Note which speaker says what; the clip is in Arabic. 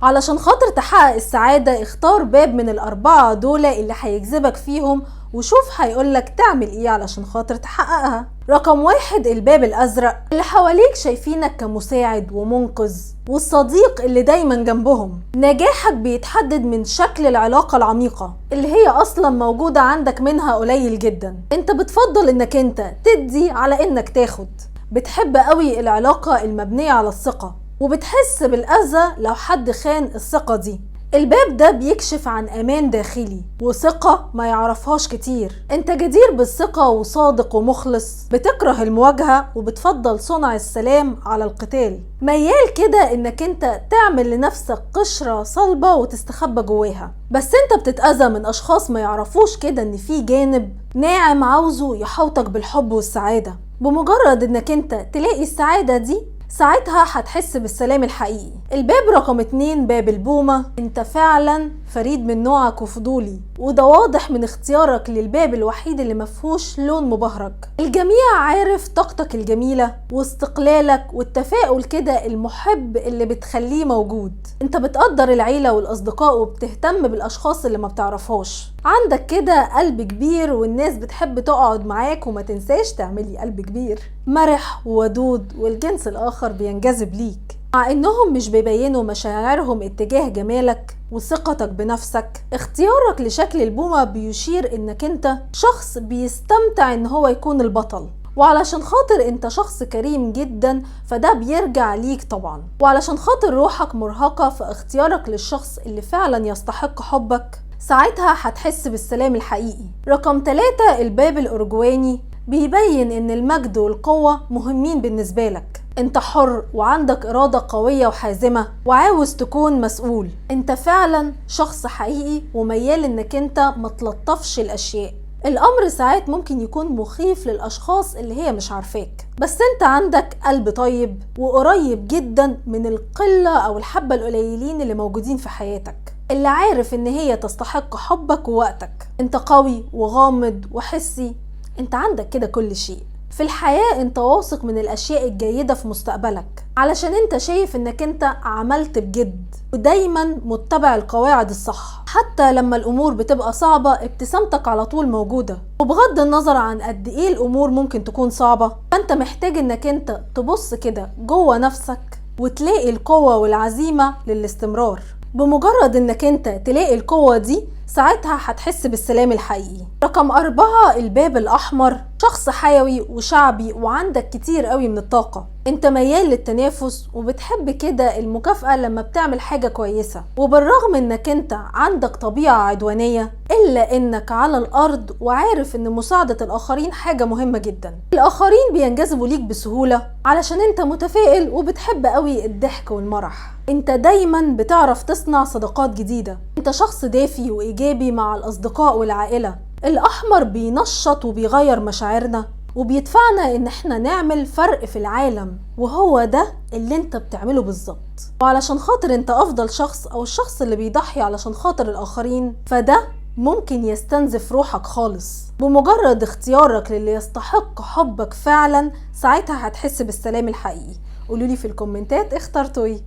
Speaker 1: علشان خاطر تحقق السعادة اختار باب من الأربعة دول اللي هيجذبك فيهم، وشوف هيقولك تعمل ايه علشان خاطر تحققها. رقم 1، الباب الأزرق. اللي حواليك شايفينك كمساعد ومنقذ والصديق اللي دايما جنبهم. نجاحك بيتحدد من شكل العلاقة العميقة اللي هي أصلا موجودة عندك منها قليل جدا. انت بتفضل انك انت تدي على انك تاخد. بتحب قوي العلاقة المبنية على الثقة، وبتحس بالأذى لو حد خان الثقة دي. الباب ده بيكشف عن أمان داخلي وثقة ما يعرفهاش كتير. انت جدير بالثقة وصادق ومخلص، بتكره المواجهة وبتفضل صنع السلام على القتال. ميال كده انك انت تعمل لنفسك قشرة صلبة وتستخبى جواها، بس انت بتتأذى من أشخاص ما يعرفوش كده ان في جانب ناعم عاوزه يحوطك بالحب والسعادة. بمجرد انك انت تلاقي السعادة دي ساعتها هتحس بالسلام الحقيقي. الباب رقم 2، باب البومة. انت فعلا فريد من نوعك وفضولي، وده واضح من اختيارك للباب الوحيد اللي مفهوش لون مبهرج. الجميع عارف طاقتك الجميلة واستقلالك والتفاؤل كده المحب اللي بتخليه موجود. انت بتقدر العيلة والأصدقاء وبتهتم بالأشخاص اللي ما بتعرفهاش. عندك كده قلب كبير والناس بتحب تقعد معاك، وما تنساش تعملي قلب كبير. مرح وودود والجنس الآخر بينجذب ليك، مع انهم مش بيبينوا مشاعرهم اتجاه جمالك وثقتك بنفسك. اختيارك لشكل البومة بيشير انك انت شخص بيستمتع ان هو يكون البطل، وعلشان خاطر انت شخص كريم جدا فده بيرجع ليك طبعا. وعلشان خاطر روحك مرهقة فاختيارك للشخص اللي فعلا يستحق حبك ساعتها هتحس بالسلام الحقيقي. رقم 3، الباب الأرجواني. بيبين ان المجد والقوة مهمين بالنسبة لك. انت حر وعندك إرادة قوية وحازمة وعاوز تكون مسؤول. انت فعلا شخص حقيقي وميال انك انت متلطفش الاشياء. الامر ساعات ممكن يكون مخيف للاشخاص اللي هي مش عارفاك، بس انت عندك قلب طيب وقريب جدا من القلة او الحبة القليلين اللي موجودين في حياتك، اللي عارف ان هي تستحق حبك ووقتك. انت قوي وغامض وحسي، انت عندك كده كل شيء في الحياة. انت واثق من الاشياء الجيدة في مستقبلك علشان انت شايف انك انت عملت بجد ودايما متبع القواعد الصح. حتى لما الامور بتبقى صعبة ابتسامتك على طول موجودة، وبغض النظر عن قد ايه الامور ممكن تكون صعبة فانت محتاج انك انت تبص كده جوه نفسك وتلاقي القوة والعزيمة للاستمرار. بمجرد انك انت تلاقي القوة دي ساعتها هتحس بالسلام الحقيقي. رقم 4، الباب الأحمر. شخص حيوي وشعبي وعندك كتير قوي من الطاقة. انت ميال للتنافس وبتحب كده المكافأة لما بتعمل حاجة كويسة، وبالرغم انك انت عندك طبيعة عدوانية الا انك على الارض وعارف ان مساعدة الاخرين حاجة مهمة جدا. الاخرين بينجذبوا ليك بسهولة علشان انت متفائل وبتحب قوي الضحك والمرح. انت دايما بتعرف تصنع صداقات جديدة. انت شخص دافي وايجابي مع الاصدقاء والعائلة. الاحمر بينشط وبيغير مشاعرنا وبيدفعنا ان احنا نعمل فرق في العالم، وهو ده اللي انت بتعمله بالظبط. وعلشان خاطر انت افضل شخص او الشخص اللي بيضحي علشان خاطر الاخرين فده ممكن يستنزف روحك خالص. بمجرد اختيارك للي يستحق حبك فعلا ساعتها هتحس بالسلام الحقيقي. قولولي في الكومنتات اخترتوا ايه.